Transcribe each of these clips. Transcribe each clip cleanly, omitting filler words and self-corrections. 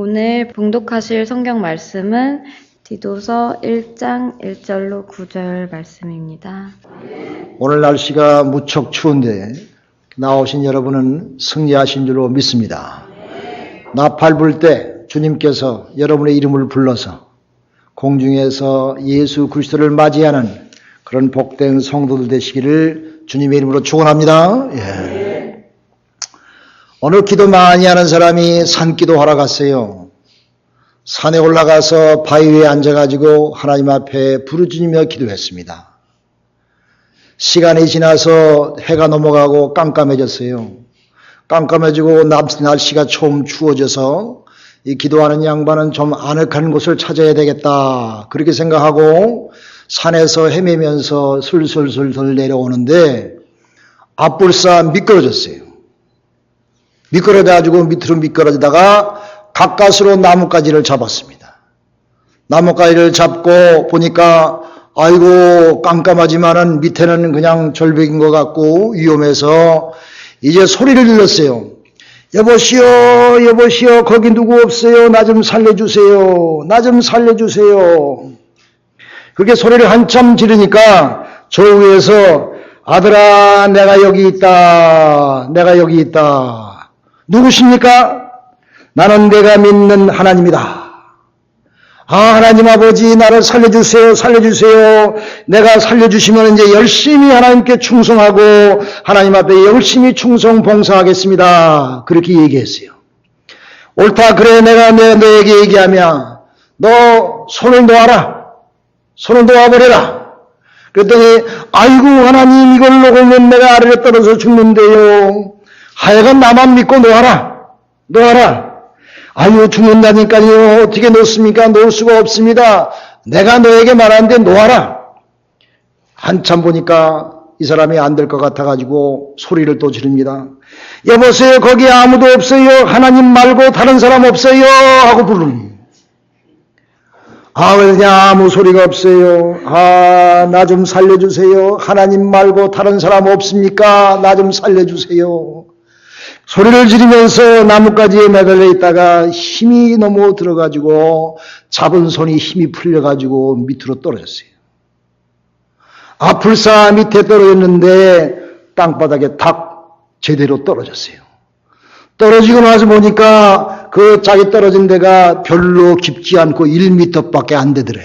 오늘 봉독하실 성경 말씀은 디도서 1장 1절로 9절 말씀입니다. 오늘 날씨가 무척 추운데 나오신 여러분은 승리하신 줄로 믿습니다. 나팔 불 때 주님께서 여러분의 이름을 불러서 공중에서 예수 그리스도를 맞이하는 그런 복된 성도들 되시기를 주님의 이름으로 축원합니다. 오늘 기도 많이 하는 사람이 산기도 하러 갔어요. 산에 올라가서 바위 위에 앉아가지고 하나님 앞에 부르짖으며 기도했습니다. 시간이 지나서 해가 넘어가고 깜깜해졌어요. 깜깜해지고 날씨가 좀 추워져서 이 기도하는 양반은 좀 아늑한 곳을 찾아야 되겠다 그렇게 생각하고 산에서 헤매면서 슬슬슬 내려오는데 앞불사 미끄러졌어요. 미끄러져가지고 밑으로 미끄러지다가 가까스로 나뭇가지를 잡았습니다. 나뭇가지를 잡고 보니까 아이고 깜깜하지만은 밑에는 그냥 절벽인 것 같고 위험해서 이제 소리를 질렀어요. 여보시오 여보시오 거기 누구 없어요? 나 좀 살려주세요. 나 좀 살려주세요. 그렇게 소리를 한참 지르니까 저 위에서 아들아 내가 여기 있다. 내가 여기 있다. 누구십니까? 나는 내가 믿는 하나님이다. 아, 하나님 아버지 나를 살려주세요. 살려주세요. 내가 살려주시면 이제 열심히 하나님께 충성하고 하나님 앞에 열심히 충성 봉사하겠습니다. 그렇게 얘기했어요. 옳다 그래 내가 너에게 얘기하면 너 손을 놓아라. 손을 놓아버려라. 그랬더니 아이고 하나님 이걸 놓으면 내가 아래로 떨어져 죽는데요. 하여간 나만 믿고 놓아라. 놓아라. 아유 죽는다니까요. 어떻게 놓습니까? 놓을 수가 없습니다. 내가 너에게 말하는데 놓아라. 한참 보니까 이 사람이 안 될 것 같아가지고 소리를 또 지릅니다. 여보세요 거기 아무도 없어요. 하나님 말고 다른 사람 없어요. 하고 부르는. 아 왜냐 아무 소리가 없어요. 아 나 좀 살려주세요. 하나님 말고 다른 사람 없습니까? 나 좀 살려주세요. 소리를 지르면서 나뭇가지에 매달려 있다가 힘이 너무 들어가지고 잡은 손이 힘이 풀려가지고 밑으로 떨어졌어요. 앞불사 밑에 떨어졌는데 땅바닥에 탁 제대로 떨어졌어요. 떨어지고 나서 보니까 그 자기 떨어진 데가 별로 깊지 않고 1m밖에 안 되더래.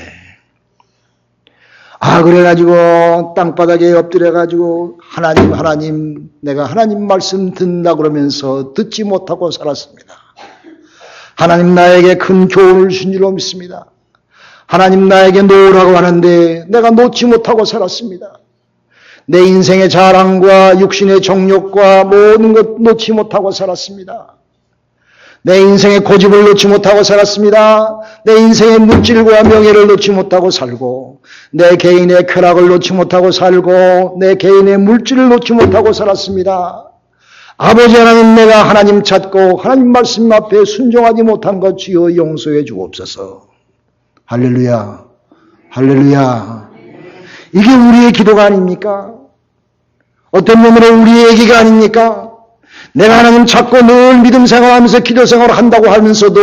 아 그래가지고 땅바닥에 엎드려가지고 하나님 내가 하나님 말씀 듣는다 그러면서 듣지 못하고 살았습니다. 하나님 나에게 큰 교훈을 주신 줄로 믿습니다. 하나님 나에게 놓으라고 하는데 내가 놓지 못하고 살았습니다. 내 인생의 자랑과 육신의 정욕과 모든 것 놓지 못하고 살았습니다. 내 인생의 고집을 놓지 못하고 살았습니다. 내 인생의 물질과 명예를 놓지 못하고 살고 내 개인의 쾌락을 놓지 못하고 살고 내 개인의 물질을 놓지 못하고 살았습니다. 아버지 하나님 내가 하나님 찾고 하나님 말씀 앞에 순종하지 못한 것 주여 용서해 주옵소서. 할렐루야. 할렐루야. 이게 우리의 기도가 아닙니까? 어떤 면으로 우리의 얘기가 아닙니까? 내가 하나님 찾고 늘 믿음 생활하면서 기도 생활을 한다고 하면서도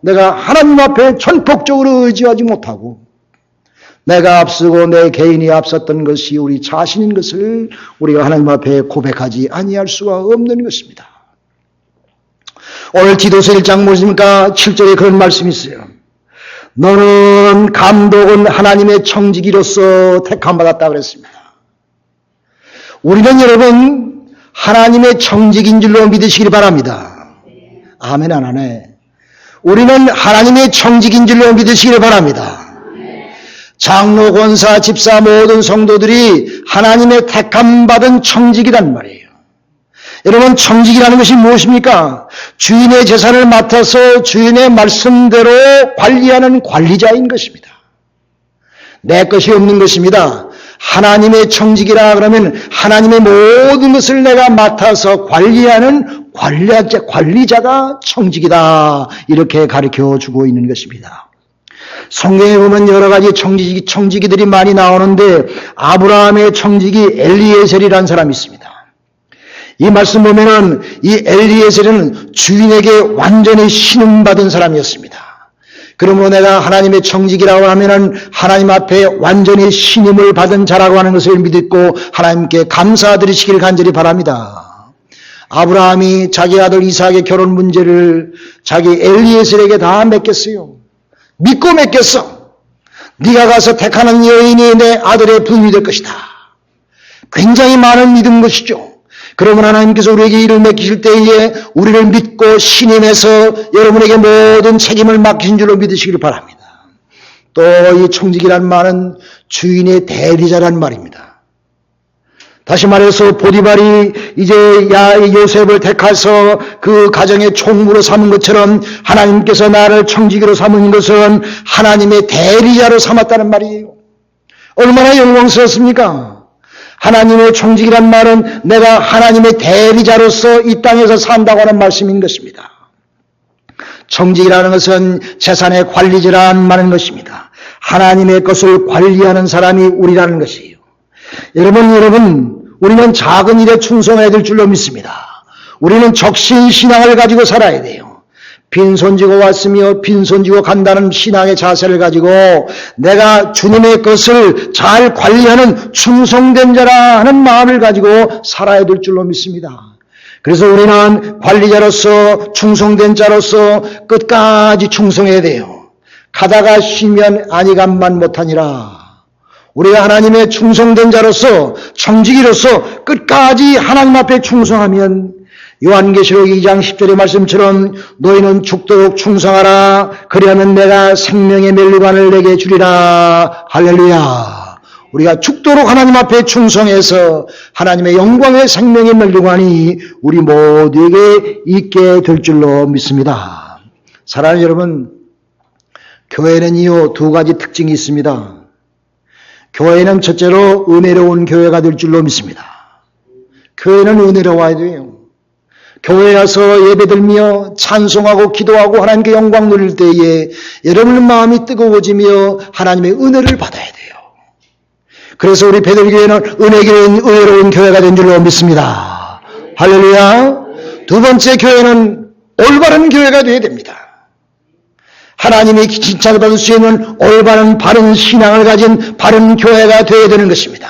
내가 하나님 앞에 전폭적으로 의지하지 못하고 내가 앞서고 내 개인이 앞섰던 것이 우리 자신인 것을 우리가 하나님 앞에 고백하지 아니할 수가 없는 것입니다. 오늘 디도서 1장 보시니까 7절에 그런 말씀이 있어요. 너는 감독은 하나님의 청지기로서 택함받았다 그랬습니다. 우리는 여러분 하나님의 청직인 줄로 믿으시길 바랍니다. 아멘 안 하네. 우리는 하나님의 청직인 줄로 믿으시길 바랍니다. 장로, 권사, 집사 모든 성도들이 하나님의 택함받은 청직이란 말이에요. 여러분 청직이라는 것이 무엇입니까? 주인의 재산을 맡아서 주인의 말씀대로 관리하는 관리자인 것입니다. 내 것이 없는 것입니다. 하나님의 청직이라 그러면 하나님의 모든 것을 내가 맡아서 관리하는 관리자가 청직이다. 이렇게 가르쳐주고 있는 것입니다. 성경에 보면 여러 가지 청지기들이 많이 나오는데 아브라함의 청지기 엘리에셀이라는 사람이 있습니다. 이 말씀 보면은 이 엘리에셀은 주인에게 완전히 신음받은 사람이었습니다. 그러므로 내가 하나님의 청직이라고 하면은 하나님 앞에 완전히 신임을 받은 자라고 하는 것을 믿고 하나님께 감사드리시길 간절히 바랍니다. 아브라함이 자기 아들 이삭의 결혼 문제를 자기 엘리에셀에게 다 맡겼어요. 믿고 맡겼어. 네가 가서 택하는 여인이 내 아들의 부인이 될 것이다. 굉장히 많은 믿은 것이죠. 그러면 하나님께서 우리에게 일을 맡기실 때에 우리를 믿고 신임해서 여러분에게 모든 책임을 맡기신 줄로 믿으시길 바랍니다. 또 이 청직이란 말은 주인의 대리자란 말입니다. 다시 말해서 보디발이 이제 요셉을 택해서 그 가정의 총무로 삼은 것처럼 하나님께서 나를 청지기로 삼은 것은 하나님의 대리자로 삼았다는 말이에요. 얼마나 영광스럽습니까? 하나님의 청직이란 말은 내가 하나님의 대리자로서 이 땅에서 산다고 하는 말씀인 것입니다. 청직이라는 것은 재산의 관리자라는 말인 것입니다. 하나님의 것을 관리하는 사람이 우리라는 것이에요. 여러분, 우리는 작은 일에 충성해야 될 줄로 믿습니다. 우리는 적신신앙을 가지고 살아야 돼요. 빈손지고 왔으며 빈손지고 간다는 신앙의 자세를 가지고 내가 주님의 것을 잘 관리하는 충성된 자라 하는 마음을 가지고 살아야 될 줄로 믿습니다. 그래서 우리는 관리자로서 충성된 자로서 끝까지 충성해야 돼요. 가다가 쉬면 아니감만 못하니라. 우리가 하나님의 충성된 자로서 청지기로서 끝까지 하나님 앞에 충성하면 요한계시록 2장 10절의 말씀처럼 너희는 죽도록 충성하라. 그리하면 내가 생명의 멜리관을 내게 주리라. 할렐루야. 우리가 죽도록 하나님 앞에 충성해서 하나님의 영광의 생명의 멜리관이 우리 모두에게 있게 될 줄로 믿습니다. 사랑하는 여러분, 교회는 이후 두 가지 특징이 있습니다. 교회는 첫째로 은혜로운 교회가 될 줄로 믿습니다. 교회는 은혜로워야 돼요. 교회에 와서 예배드리며 찬송하고 기도하고 하나님께 영광 누릴 때에 여러분의 마음이 뜨거워지며 하나님의 은혜를 받아야 돼요. 그래서 우리 베들교회는 은혜로운 교회가 된 줄로 믿습니다. 할렐루야. 두 번째, 교회는 올바른 교회가 되어야 됩니다. 하나님이 칭찬을 받을 수 있는 올바른 바른 신앙을 가진 바른 교회가 되어야 되는 것입니다.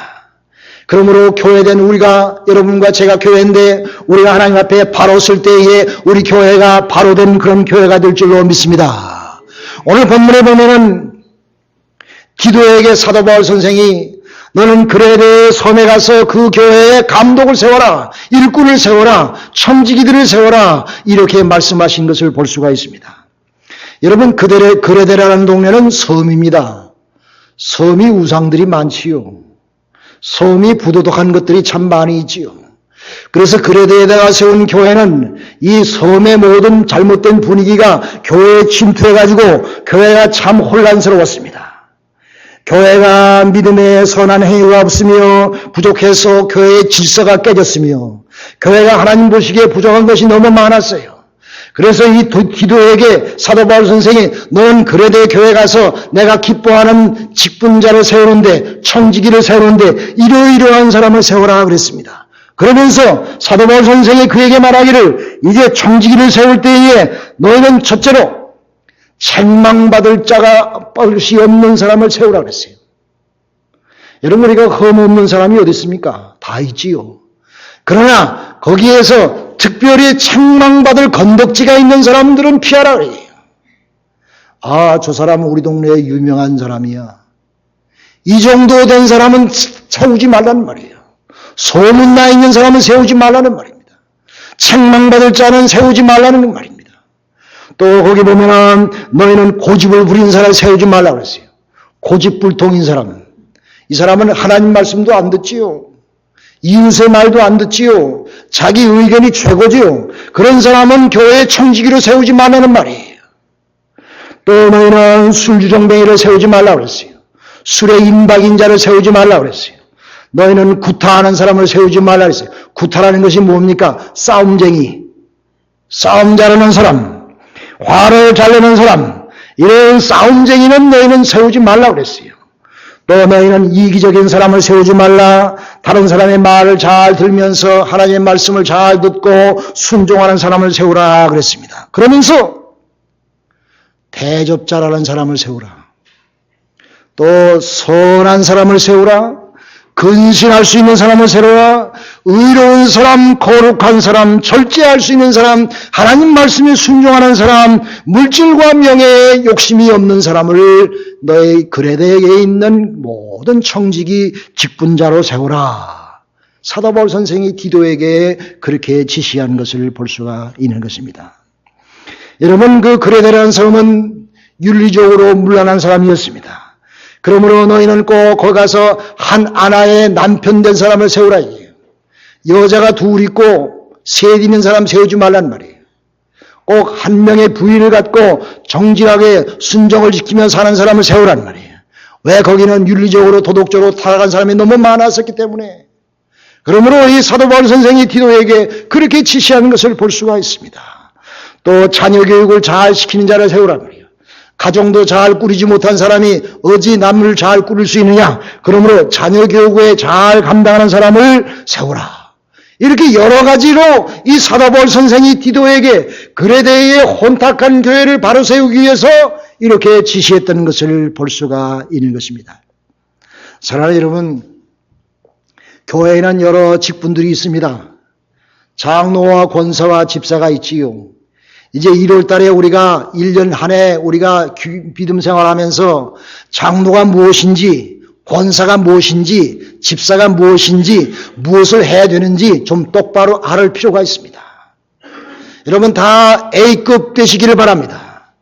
그러므로 교회된 우리가, 여러분과 제가 교회인데 우리가 하나님 앞에 바로 설 때에 우리 교회가 바로 된 그런 교회가 될 줄로 믿습니다. 오늘 본문에 보면은 디도에게 사도 바울 선생이 너는 그레데 섬에 가서 그 교회에 감독을 세워라, 일꾼을 세워라, 청지기들을 세워라, 이렇게 말씀하신 것을 볼 수가 있습니다. 여러분, 그레데라는 동네는 섬입니다. 섬이 우상들이 많지요. 섬이 부도덕한 것들이 참 많이 있지요. 그래서 그레데에다가 세운 교회는 이 섬의 모든 잘못된 분위기가 교회에 침투해가지고 교회가 참 혼란스러웠습니다. 교회가 믿음의 선한 행위가 없으며 부족해서 교회의 질서가 깨졌으며 교회가 하나님 보시기에 부족한 것이 너무 많았어요. 그래서 이 디도에게 사도 바울 선생이 넌 그레데 교회 가서 내가 기뻐하는 직분자를 세우는데, 청지기를 세우는데 이러이러한 사람을 세워라 그랬습니다. 그러면서 사도 바울 선생이 그에게 말하기를 이제 청지기를 세울 때에 너희는 첫째로 책망받을 자가 뻘시 없는 사람을 세우라 그랬어요. 여러분, 우리가 흠 없는 사람이 어디 있습니까? 다 있지요. 그러나 거기에서 특별히 책망받을 건덕지가 있는 사람들은 피하라 그래요. 아, 저 사람은 우리 동네에 유명한 사람이야. 이 정도 된 사람은 세우지 말라는 말이에요. 소문나 있는 사람은 세우지 말라는 말입니다. 책망받을 자는 세우지 말라는 말입니다. 또 거기 보면은 너희는 고집을 부린 사람을 세우지 말라고 그랬어요. 고집불통인 사람은, 이 사람은 하나님 말씀도 안 듣지요. 이웃의 말도 안 듣지요. 자기 의견이 최고지요. 그런 사람은 교회의 청지기로 세우지 말라는 말이에요. 또 너희는 술주정뱅이를 세우지 말라고 그랬어요. 술에 임박인 자를 세우지 말라고 그랬어요. 너희는 구타하는 사람을 세우지 말라고 그랬어요. 구타라는 것이 뭡니까? 싸움쟁이, 싸움 잘하는 사람, 화를 잘 내는 사람, 이런 싸움쟁이는 너희는 세우지 말라고 그랬어요. 또 너희는 이기적인 사람을 세우지 말라. 다른 사람의 말을 잘 들으면서 하나님의 말씀을 잘 듣고 순종하는 사람을 세우라 그랬습니다. 그러면서 대접자라는 사람을 세우라. 또 선한 사람을 세우라. 근신할 수 있는 사람을 세우라. 의로운 사람, 거룩한 사람, 절제할 수 있는 사람, 하나님 말씀에 순종하는 사람, 물질과 명예에 욕심이 없는 사람을 너희 그레데에 있는 모든 청지기 직분자로 세우라. 사도 바울 선생이 디도에게 그렇게 지시한 것을 볼 수가 있는 것입니다. 여러분, 그 그레데라는 사람은 윤리적으로 문란한 사람이었습니다. 그러므로 너희는 꼭 거기 가서 한 아나의 남편 된 사람을 세우라. 여자가 둘 있고 셋 있는 사람 세우지 말란 말이에요. 꼭 한 명의 부인을 갖고 정직하게 순정을 지키며 사는 사람을 세우란 말이에요. 왜? 거기는 윤리적으로 도덕적으로 타락한 사람이 너무 많았었기 때문에. 그러므로 이 사도 바울 선생이 디도에게 그렇게 지시하는 것을 볼 수가 있습니다. 또 자녀 교육을 잘 시키는 자를 세우란 말이에요. 가정도 잘 꾸리지 못한 사람이 어찌 남을 잘 꾸릴 수 있느냐. 그러므로 자녀 교육에 잘 감당하는 사람을 세우라. 이렇게 여러 가지로 이 사도 바울 선생이 디도에게 그레데의 혼탁한 교회를 바로 세우기 위해서 이렇게 지시했던 것을 볼 수가 있는 것입니다. 사랑하는 여러분, 교회에는 여러 직분들이 있습니다. 장로와 권사와 집사가 있지요. 이제 1월 달에 우리가 1년 한 해 우리가 믿음 생활하면서 장로가 무엇인지, 권사가 무엇인지, 집사가 무엇인지, 무엇을 해야 되는지 좀 똑바로 알을 필요가 있습니다. 여러분 다 A급 되시기를 바랍니다.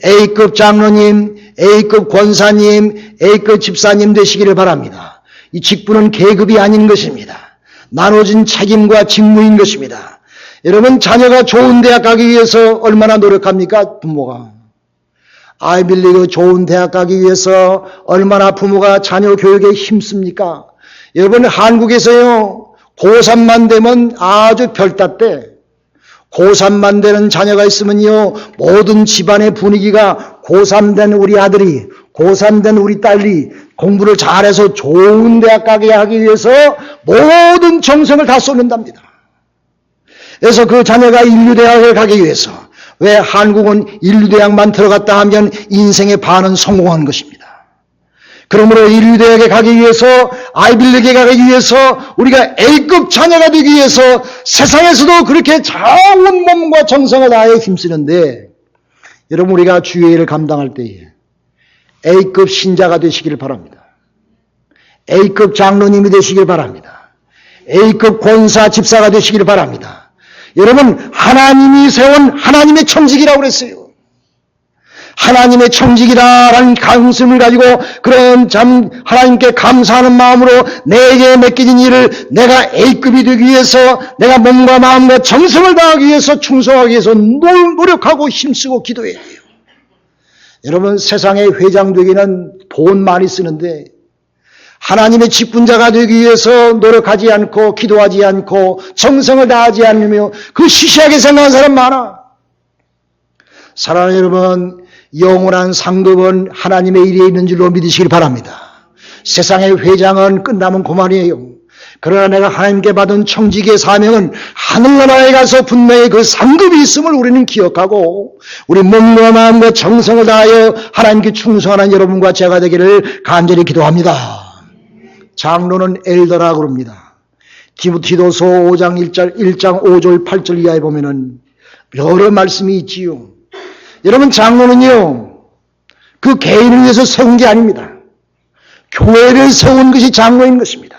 A급 장로님, A급 권사님, A급 집사님 되시기를 바랍니다. 이 직분은 계급이 아닌 것입니다. 나눠진 책임과 직무인 것입니다. 여러분 자녀가 좋은 대학 가기 위해서 얼마나 노력합니까? 부모가. 아이빌리그 좋은 대학 가기 위해서 얼마나 부모가 자녀 교육에 힘씁니까? 여러분 한국에서요 고3만 되면 아주 별따 때 고3만 되는 자녀가 있으면요 모든 집안의 분위기가 고3 된 우리 아들이 고3 된 우리 딸이 공부를 잘해서 좋은 대학 가게 하기 위해서 모든 정성을 다 쏟는답니다. 그래서 그 자녀가 인류대학에 가기 위해서, 왜 한국은 인류대학만 들어갔다 하면 인생의 반은 성공한 것입니다. 그러므로 인류대학에 가기 위해서, 아이빌리그에 가기 위해서, 우리가 A급 자녀가 되기 위해서 세상에서도 그렇게 자온 몸과 정성을 다해 힘쓰는데, 여러분 우리가 주의를 감당할 때에 A급 신자가 되시길 바랍니다. A급 장로님이 되시길 바랍니다. A급 권사 집사가 되시길 바랍니다. 여러분 하나님이 세운 하나님의 청직이라고 그랬어요. 하나님의 청직이라는 가슴을 가지고 그런 참 하나님께 감사하는 마음으로 내게 맡겨진 일을 내가 A급이 되기 위해서 내가 몸과 마음과 정성을 다하기 위해서 충성하기 위해서 노력하고 힘쓰고 기도해야 돼요. 여러분 세상에 회장 되기는 돈 많이 쓰는데 하나님의 직분자가 되기 위해서 노력하지 않고 기도하지 않고 정성을 다하지 않으며 그 시시하게 생각하는 사람 많아. 사랑하는 여러분, 영원한 상급은 하나님의 일에 있는 줄로 믿으시길 바랍니다. 세상의 회장은 끝나면 그만이에요. 그러나 내가 하나님께 받은 청지기의 사명은 하늘나라에 가서 분명히 그 상급이 있음을 우리는 기억하고 우리 몸과 마음과 정성을 다하여 하나님께 충성하는 여러분과 제가 되기를 간절히 기도합니다. 장로는 엘더라고 그럽니다. 디모데후서 5장 1장 5절 8절 이하에 보면은 여러 말씀이 있지요. 여러분 장로는요 그 개인을 위해서 세운 게 아닙니다. 교회를 세운 것이 장로인 것입니다.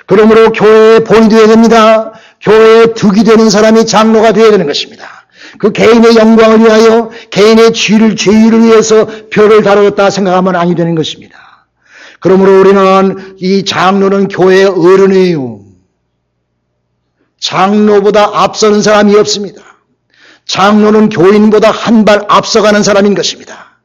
그러므로 교회의 본이 되어야 됩니다. 교회의 득이 되는 사람이 장로가 되어야 되는 것입니다. 그 개인의 영광을 위하여 개인의 죄의를 위해서 별을 다루었다 생각하면 아니 되는 것입니다. 그러므로 우리는 이 장로는 교회의 어른이에요. 장로보다 앞서는 사람이 없습니다. 장로는 교인보다 한 발 앞서가는 사람인 것입니다.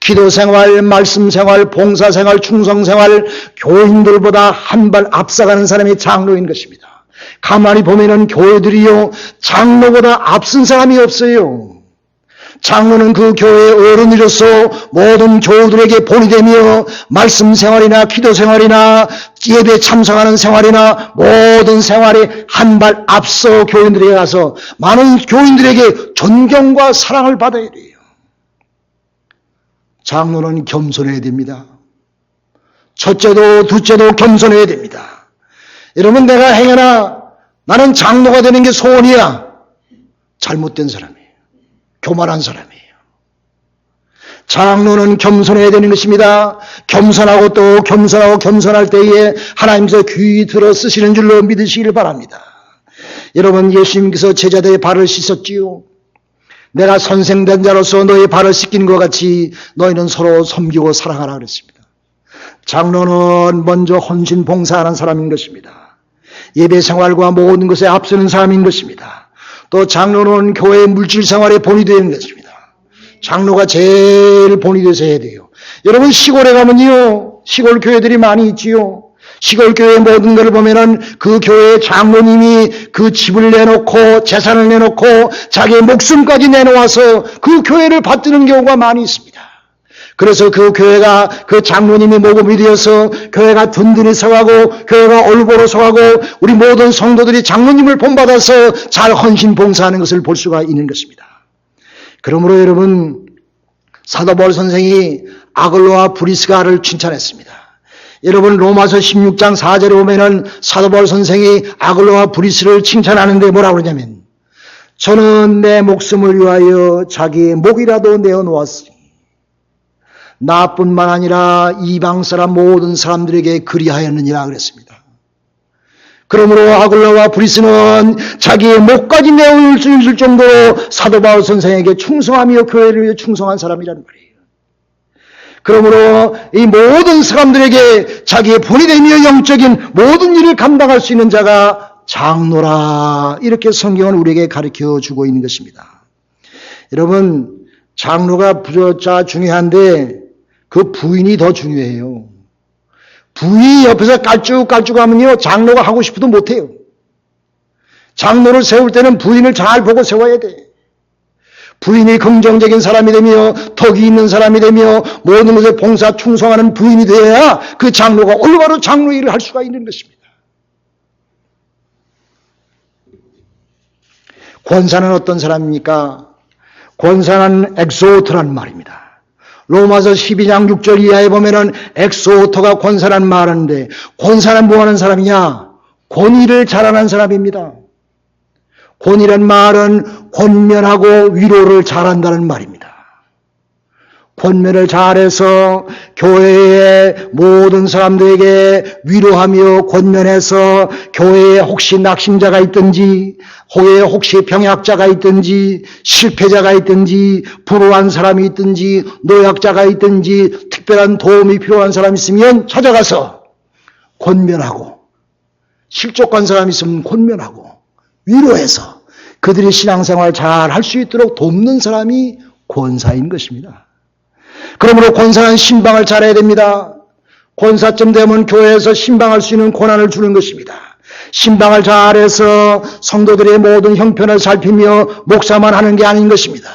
기도생활, 말씀생활, 봉사생활, 충성생활, 교인들보다 한 발 앞서가는 사람이 장로인 것입니다. 가만히 보면은 교회들이요 장로보다 앞선 사람이 없어요. 장로는 그 교회의 어른으로서 모든 교우들에게 본이 되며 말씀 생활이나 기도 생활이나 예배 참석하는 생활이나 모든 생활에 한 발 앞서 교인들에게 가서 많은 교인들에게 존경과 사랑을 받아야 돼요. 장로는 겸손해야 됩니다. 첫째도 둘째도 겸손해야 됩니다. 여러분, 내가 행여나 나는 장로가 되는 게 소원이야. 잘못된 사람이에요. 교만한 사람이에요. 장로는 겸손해야 되는 것입니다. 겸손하고 또 겸손할 때에 하나님께서 귀히 들어 쓰시는 줄로 믿으시길 바랍니다. 여러분, 예수님께서 제자들의 발을 씻었지요. 내가 선생된 자로서 너의 발을 씻긴 것 같이 너희는 서로 섬기고 사랑하라 그랬습니다. 장로는 먼저 헌신 봉사하는 사람인 것입니다. 예배 생활과 모든 것에 앞서는 사람인 것입니다. 또 장로는 교회의 물질 생활에 본이 되는 것입니다. 장로가 제일 본이 돼서 해야 돼요. 여러분, 시골에 가면요, 시골 교회들이 많이 있지요. 시골 교회 모든 것을 보면은 그 교회의 장로님이 그 집을 내놓고 재산을 내놓고 자기의 목숨까지 내놓아서 그 교회를 받드는 경우가 많이 있습니다. 그래서 그 교회가 그 장로님이 모금이 되어서 교회가 든든히 서가고 교회가 올보로 서가고 우리 모든 성도들이 장로님을 본받아서 잘 헌신 봉사하는 것을 볼 수가 있는 것입니다. 그러므로 여러분, 사도 바울 선생이 아글로와 브리스가를 칭찬했습니다. 여러분, 로마서 16장 4절에 보면은 사도 바울 선생이 아글로와 브리스를 칭찬하는데 뭐라고 그러냐면, 저는 내 목숨을 위하여 자기의 목이라도 내어놓았으니 나뿐만 아니라 이방 사람 모든 사람들에게 그리하였느니라 그랬습니다. 그러므로 아글로와 브리스는 자기의 목까지 내어놓을 수 있을 정도로 사도 바울 선생에게 충성하며 교회를 위해 충성한 사람이라는 말이에요. 그러므로 이 모든 사람들에게 자기의 본이 되며 영적인 모든 일을 감당할 수 있는 자가 장로라, 이렇게 성경은 우리에게 가르쳐 주고 있는 것입니다. 여러분, 장로가 부자 중요한데 그 부인이 더 중요해요. 부인이 옆에서 깔쭉깔쭉하면요, 장로가 하고 싶어도 못해요. 장로를 세울 때는 부인을 잘 보고 세워야 돼. 부인이 긍정적인 사람이 되며 덕이 있는 사람이 되며 모든 것에 봉사 충성하는 부인이 되어야 그 장로가 올바로 장로 일을 할 수가 있는 것입니다. 권사는 어떤 사람입니까? 권사는 엑소토라는 말입니다. 로마서 12장 6절 이하에 보면은 엑소토가 권사라는 말하는데, 권사는 뭐 하는 사람이냐? 권위를 잘하는 사람입니다. 권위란 말은 권면하고 위로를 잘한다는 말입니다. 권면을 잘해서 교회의 모든 사람들에게 위로하며 권면해서 교회에 혹시 낙심자가 있든지, 교회에 혹시 병약자가 있든지, 실패자가 있든지, 불우한 사람이 있든지, 노약자가 있든지, 특별한 도움이 필요한 사람이 있으면 찾아가서 권면하고, 실족한 사람이 있으면 권면하고 위로해서 그들이 신앙생활 잘 할 수 있도록 돕는 사람이 권사인 것입니다. 그러므로 권사는 신방을 잘해야 됩니다. 권사쯤 되면 교회에서 신방할 수 있는 권한을 주는 것입니다. 신방을 잘해서 성도들의 모든 형편을 살피며 목사만 하는 게 아닌 것입니다.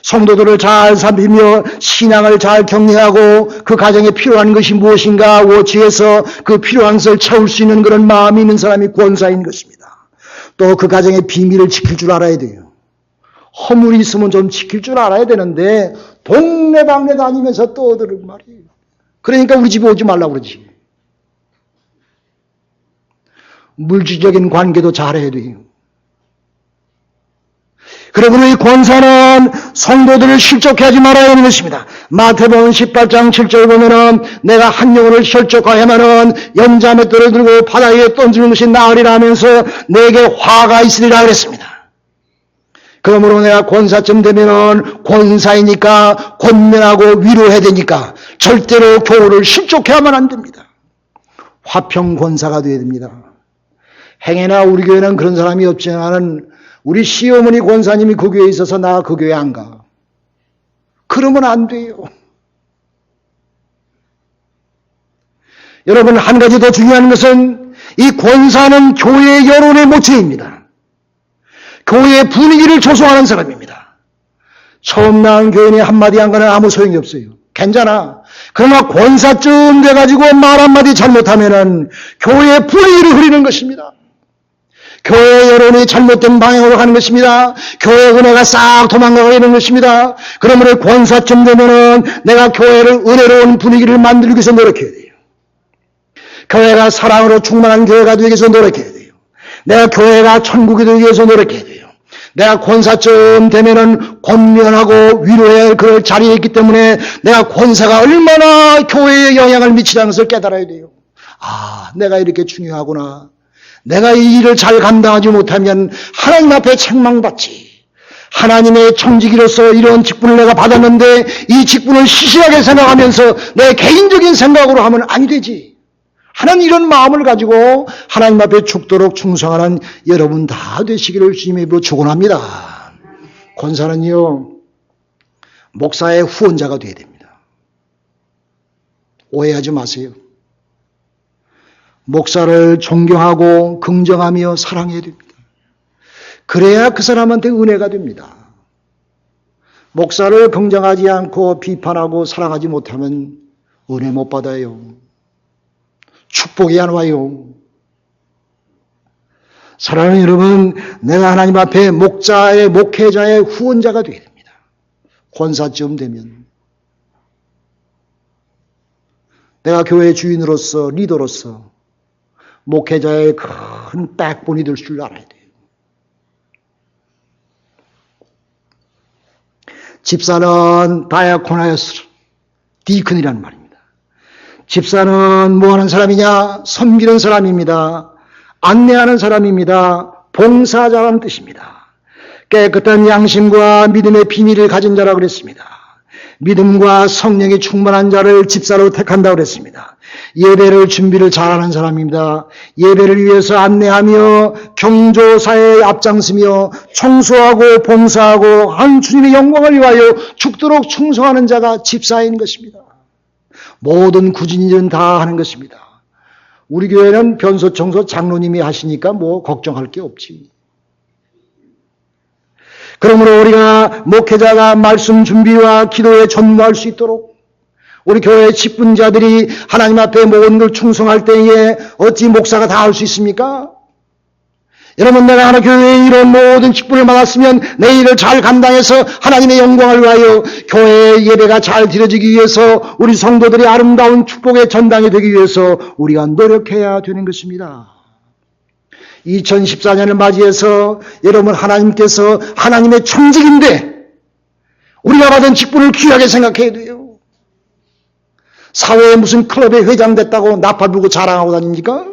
성도들을 잘 살피며 신앙을 잘 격려하고 그 가정에 필요한 것이 무엇인가 워치해서 그 필요한 것을 채울 수 있는 그런 마음이 있는 사람이 권사인 것입니다. 또 그 가정의 비밀을 지킬 줄 알아야 돼요. 허물이 있으면 좀 지킬 줄 알아야 되는데 동네방네 다니면서 떠드는 말이에요. 그러니까 우리 집에 오지 말라고 그러지. 물질적인 관계도 잘해야 돼요. 그러므로 이 권사는 성도들을 실족해 하지 말아야 하는 것입니다. 마태복음 18장 7절 보면은 내가 한 영혼을 실족하여면은 연자맷돌을 들고 바다에 던지는 것이 나으리라 하면서 내게 화가 있으리라 그랬습니다. 그러므로 내가 권사쯤 되면은 권사이니까 권면하고 위로해야 되니까 절대로 교우를 실족해 하면 안 됩니다. 화평 권사가 되어야 됩니다. 행여나 우리 교회는 그런 사람이 없지만은 우리 시어머니 권사님이 그 교회에 있어서 나 그 교회 안 가. 그러면 안 돼요. 여러분, 한 가지 더 중요한 것은 이 권사는 교회의 여론의 모체입니다. 교회의 분위기를 조성하는 사람입니다. 처음 나온 교인이 한마디 한 거는 아무 소용이 없어요. 괜찮아. 그러나 권사쯤 돼가지고 말 한마디 잘못하면은 교회의 분위기를 흐리는 것입니다. 교회 여론이 잘못된 방향으로 가는 것입니다. 교회 은혜가 싹 도망가는 것입니다. 그러므로 권사쯤 되면은 내가 교회를 은혜로운 분위기를 만들기 위해서 노력해야 돼요. 교회가 사랑으로 충만한 교회가 되기 위해서 노력해야 돼요. 내가 교회가 천국이 되기 위해서 노력해야 돼요. 내가 권사쯤 되면은 권면하고 위로해야 할 그 자리에 있기 때문에 내가 권사가 얼마나 교회에 영향을 미치다는 것을 깨달아야 돼요. 아, 내가 이렇게 중요하구나. 내가 이 일을 잘 감당하지 못하면 하나님 앞에 책망받지. 하나님의 청지기로서 이런 직분을 내가 받았는데 이 직분을 시시하게 생각하면서 내 개인적인 생각으로 하면 아니 되지. 하나님 이런 마음을 가지고 하나님 앞에 죽도록 충성하는 여러분 다 되시기를 주님의 이름으로 축원합니다. 권사는요, 목사의 후원자가 되어야 됩니다. 오해하지 마세요. 목사를 존경하고 긍정하며 사랑해야 됩니다. 그래야 그 사람한테 은혜가 됩니다. 목사를 긍정하지 않고 비판하고 사랑하지 못하면 은혜 못 받아요. 축복이 안 와요. 사랑하는 여러분, 내가 하나님 앞에 목회자의 후원자가 되어야 됩니다. 권사쯤 되면. 내가 교회 주인으로서, 리더로서 목회자의 큰 백본이 될 줄 알아야 돼요. 집사는 다야코나였으라. 디큰이라는 말입니다. 집사는 뭐 하는 사람이냐? 섬기는 사람입니다. 안내하는 사람입니다. 봉사자라는 뜻입니다. 깨끗한 양심과 믿음의 비밀을 가진 자라고 그랬습니다. 믿음과 성령이 충만한 자를 집사로 택한다고 그랬습니다. 예배를 준비를 잘하는 사람입니다. 예배를 위해서 안내하며 경조사에 앞장서며 청소하고 봉사하고 한 주님의 영광을 위하여 죽도록 충성하는 자가 집사인 것입니다. 모든 굳은 일은 다 하는 것입니다. 우리 교회는 변소 청소 장로님이 하시니까 뭐 걱정할 게 없지. 그러므로 우리가 목회자가 말씀 준비와 기도에 전무할 수 있도록 우리 교회 직분자들이 하나님 앞에 모든 걸 충성할 때에 어찌 목사가 다 할 수 있습니까? 여러분, 내가 하나 교회에 이런 모든 직분을 받았으면 내 일을 잘 감당해서 하나님의 영광을 위하여 교회의 예배가 잘 드려지기 위해서 우리 성도들이 아름다운 축복의 전당이 되기 위해서 우리가 노력해야 되는 것입니다. 2014년을 맞이해서 여러분, 하나님께서 하나님의 청직인데 우리가 받은 직분을 귀하게 생각해야 돼요. 사회에 무슨 클럽에 회장 됐다고 나팔 불고 자랑하고 다닙니까?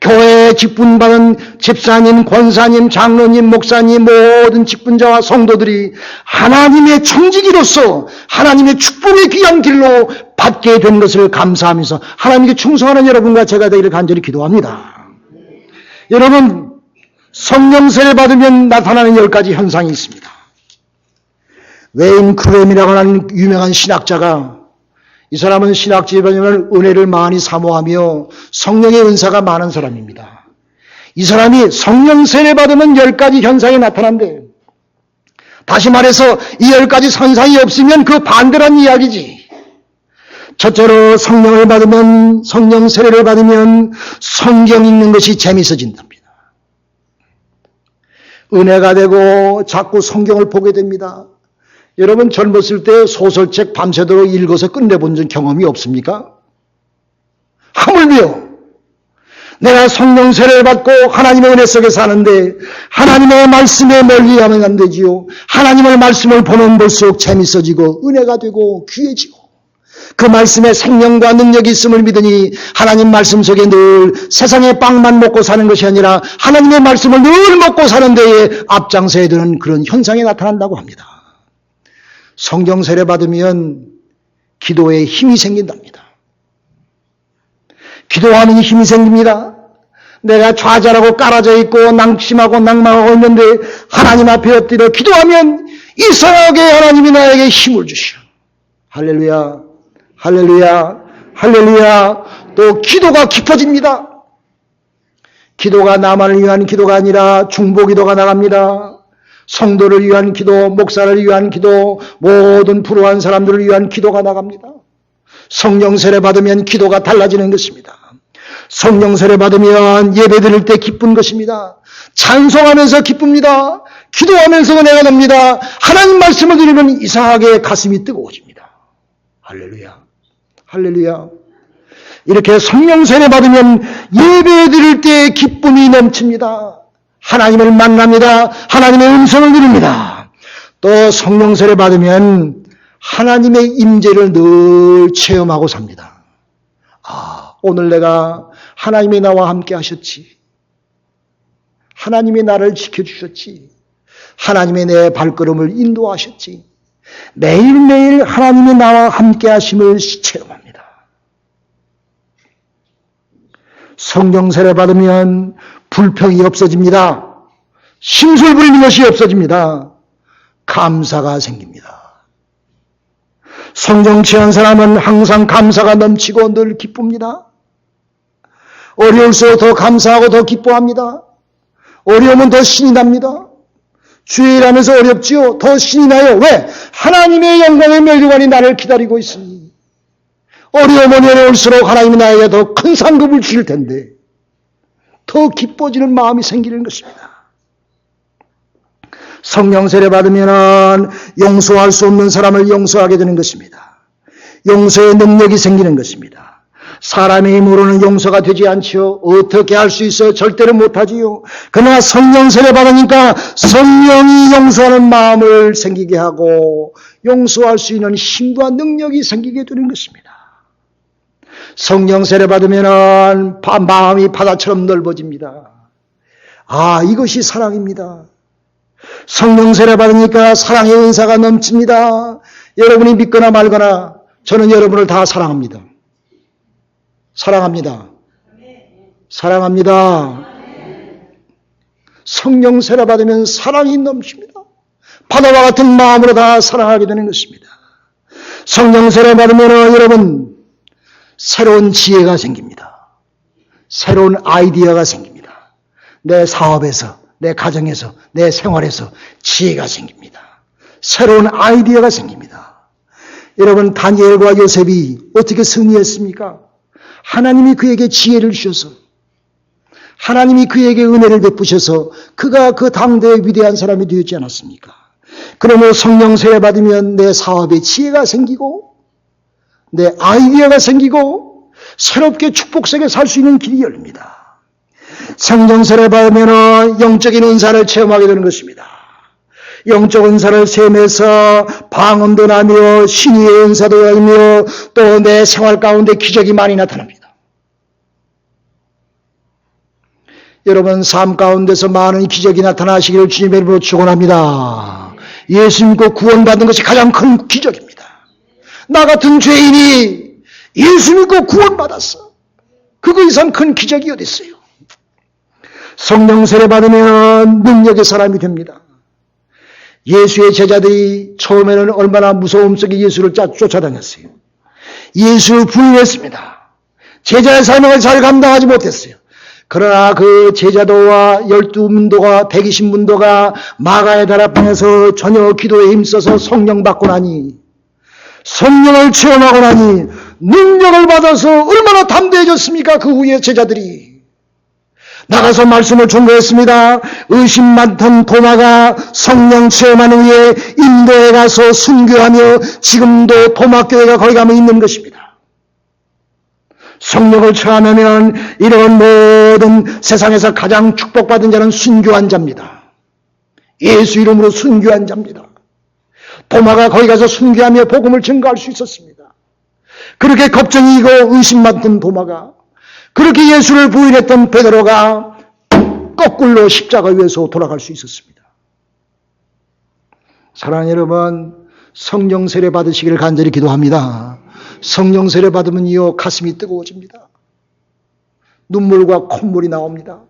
교회에 직분 받은 집사님, 권사님, 장로님, 목사님, 모든 직분자와 성도들이 하나님의 청지기로서 하나님의 축복의 귀한 길로 받게 된 것을 감사하면서 하나님께 충성하는 여러분과 제가 되기를 간절히 기도합니다. 여러분, 성령 세례 받으면 나타나는 10가지 현상이 있습니다. 웨인 크렘이라고 하는 유명한 신학자가, 이 사람은 신학지에 보면 은혜를 많이 사모하며 성령의 은사가 많은 사람입니다. 이 사람이 성령 세례 받으면 10가지 현상이 나타난대요. 다시 말해서 이 10가지 현상이 없으면 그 반대란 이야기지. 첫째로 성령 세례를 받으면 성경 읽는 것이 재밌어진답니다. 은혜가 되고 자꾸 성경을 보게 됩니다. 여러분, 젊었을 때 소설책 밤새도록 읽어서 끝내본 경험이 없습니까? 하물며 내가 성령 세례를 받고 하나님의 은혜 속에 사는데 하나님의 말씀에 멀리하면 안 되지요. 하나님의 말씀을 보면 볼수록 재밌어지고 은혜가 되고 귀해지고 그 말씀에 생명과 능력이 있음을 믿으니 하나님 말씀 속에 늘 세상의 빵만 먹고 사는 것이 아니라 하나님의 말씀을 늘 먹고 사는 데에 앞장서야 되는 그런 현상이 나타난다고 합니다. 성경 세례 받으면 기도에 힘이 생긴답니다. 기도하는 힘이 생깁니다. 내가 좌절하고 깔아져 있고 낙심하고 낭망하고 있는데 하나님 앞에 엎드려 기도하면 이상하게 하나님이 나에게 힘을 주시오. 할렐루야, 할렐루야, 할렐루야. 또 기도가 깊어집니다. 기도가 나만을 위한 기도가 아니라 중보기도가 나갑니다. 성도를 위한 기도, 목사를 위한 기도, 모든 불우한 사람들을 위한 기도가 나갑니다. 성령 세례 받으면 기도가 달라지는 것입니다. 성령 세례 받으면 예배 드릴 때 기쁜 것입니다. 찬송하면서 기쁩니다. 기도하면서 은혜가 됩니다. 하나님 말씀을 들으면 이상하게 가슴이 뜨거워집니다. 할렐루야. 할렐루야. 이렇게 성령 세례 받으면 예배 드릴 때 기쁨이 넘칩니다. 하나님을 만납니다. 하나님의 음성을 들읍니다. 또 성령 세례 받으면 하나님의 임재를 늘 체험하고 삽니다. 아, 오늘 내가 하나님이 나와 함께 하셨지. 하나님이 나를 지켜주셨지. 하나님의 내 발걸음을 인도하셨지. 매일매일 하나님이 나와 함께 하심을 체험합니다. 성령 세례 받으면 불평이 없어집니다. 심술 부리는 것이 없어집니다. 감사가 생깁니다. 성령 취한 사람은 항상 감사가 넘치고 늘 기쁩니다. 어려울수록 더 감사하고 더 기뻐합니다. 어려우면 더 신이 납니다. 주의 일하면서 어렵지요. 더 신이 나요. 왜? 하나님의 영광의 멸류관이 나를 기다리고 있으니. 어려우면 어려울수록 하나님이 나에게 더 큰 상급을 주실 텐데 더 기뻐지는 마음이 생기는 것입니다. 성령 세례 받으면 용서할 수 없는 사람을 용서하게 되는 것입니다. 용서의 능력이 생기는 것입니다. 사람의 힘으로는 용서가 되지 않지요. 어떻게 할 수 있어요? 절대로 못하지요. 그러나 성령 세례 받으니까 성령이 용서하는 마음을 생기게 하고 용서할 수 있는 힘과 능력이 생기게 되는 것입니다. 성령 세례 받으면 마음이 바다처럼 넓어집니다. 아, 이것이 사랑입니다. 성령 세례 받으니까 사랑의 은사가 넘칩니다. 여러분이 믿거나 말거나 저는 여러분을 다 사랑합니다. 사랑합니다. 사랑합니다. 성령 세례 받으면 사랑이 넘칩니다. 바다와 같은 마음으로 다 사랑하게 되는 것입니다. 성령 세례 받으면 여러분 새로운 지혜가 생깁니다. 새로운 아이디어가 생깁니다. 내 사업에서, 내 가정에서, 내 생활에서 지혜가 생깁니다. 새로운 아이디어가 생깁니다. 여러분 다니엘과 요셉이 어떻게 승리했습니까? 하나님이 그에게 지혜를 주셔서 하나님이 그에게 은혜를 베푸셔서 그가 그 당대의 위대한 사람이 되었지 않았습니까? 그러므로 성령 세례 받으면 내 사업에 지혜가 생기고 내 아이디어가 생기고 새롭게 축복 속에 살 수 있는 길이 열립니다. 성령 세례 받으면 영적인 은사를 체험하게 되는 것입니다. 영적 은사를 세면서 방언도 나며 신의의 은사도 나며 또 내 생활 가운데 기적이 많이 나타납니다. 여러분 삶 가운데서 많은 기적이 나타나시기를 주님의 이름으로 축원합니다. 예수 믿고 구원받는 것이 가장 큰 기적입니다. 나 같은 죄인이 예수 믿고 구원받았어. 그거 이상 큰 기적이 어디 있어요? 성령 세례 받으면 능력의 사람이 됩니다. 예수의 제자들이 처음에는 얼마나 무서움 속에 예수를 쫓아다녔어요. 예수를 부인했습니다. 제자의 사명을 잘 감당하지 못했어요. 그러나 그 제자도와 12문도가 120문도가 마가의 달 앞에서 전혀 기도에 힘써서 성령 받고 나니 성령을 체험하고 나니 능력을 받아서 얼마나 담대해졌습니까? 그 후에 제자들이 나가서 말씀을 전거했습니다. 의심 많던 도마가 성령 체험한 후에 인도에 가서 순교하며 지금도 도마교회가 거기 가면 있는 것입니다. 성령을 체험하면 이런 모든 세상에서 가장 축복받은 자는 순교한 자입니다. 예수 이름으로 순교한 자입니다. 도마가 거기 가서 순교하며 복음을 증거할 수 있었습니다. 그렇게 겁쟁이고 의심 많던 도마가 그렇게 예수를 부인했던 베드로가 거꾸로 십자가 위에서 돌아갈 수 있었습니다. 사랑하는 여러분, 성령 세례 받으시기를 간절히 기도합니다. 성령 세례 받으면요 가슴이 뜨거워집니다. 눈물과 콧물이 나옵니다.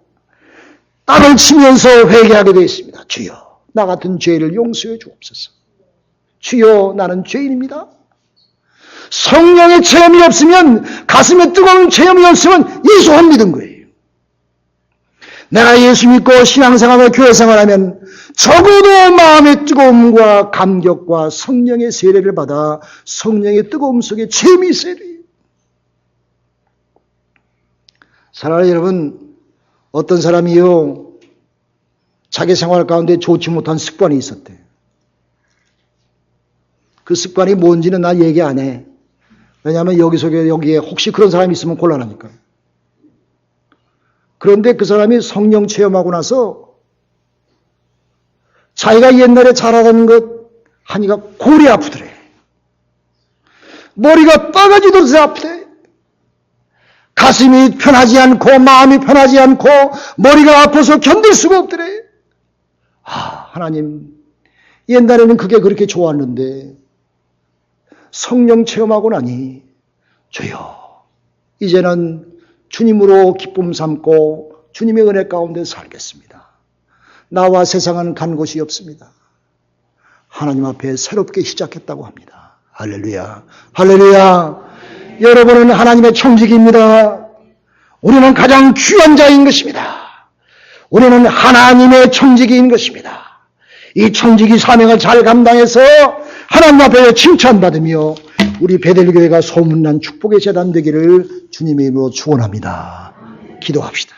땀을 치면서 회개하게 되어 있습니다. 주여, 나 같은 죄를 용서해 주옵소서. 주여, 나는 죄인입니다. 성령의 체험이 없으면, 가슴에 뜨거운 체험이 없으면 예수 안 믿은 거예요. 내가 예수 믿고 신앙생활과 교회생활하면 적어도 마음의 뜨거움과 감격과 성령의 세례를 받아 성령의 뜨거움 속에 재미 세례. 사랑하는 여러분, 어떤 사람이요, 자기 생활 가운데 좋지 못한 습관이 있었대. 그 습관이 뭔지는 나 얘기 안 해. 왜냐하면 여기에 혹시 그런 사람이 있으면 곤란하니까. 그런데 그 사람이 성령 체험하고 나서 자기가 옛날에 잘하던 것 하니까 골이 아프더래. 머리가 빠가지도록 아프대. 가슴이 편하지 않고 마음이 편하지 않고 머리가 아파서 견딜 수가 없더래. 하나님, 옛날에는 그게 그렇게 좋았는데 성령 체험하고 나니 주여, 이제는 주님으로 기쁨 삼고 주님의 은혜 가운데 살겠습니다. 나와 세상은 간 곳이 없습니다. 하나님 앞에 새롭게 시작했다고 합니다. 할렐루야, 할렐루야. 여러분은 하나님의 청지기입니다. 우리는 가장 귀한 자인 것입니다. 우리는 하나님의 청지기인 것입니다. 이 청지기 사명을 잘 감당해서 하나님 앞에 칭찬받으며 우리 베델교회가 소문난 축복의 재단 되기를 주님의 이름으로 축원합니다. 기도합시다.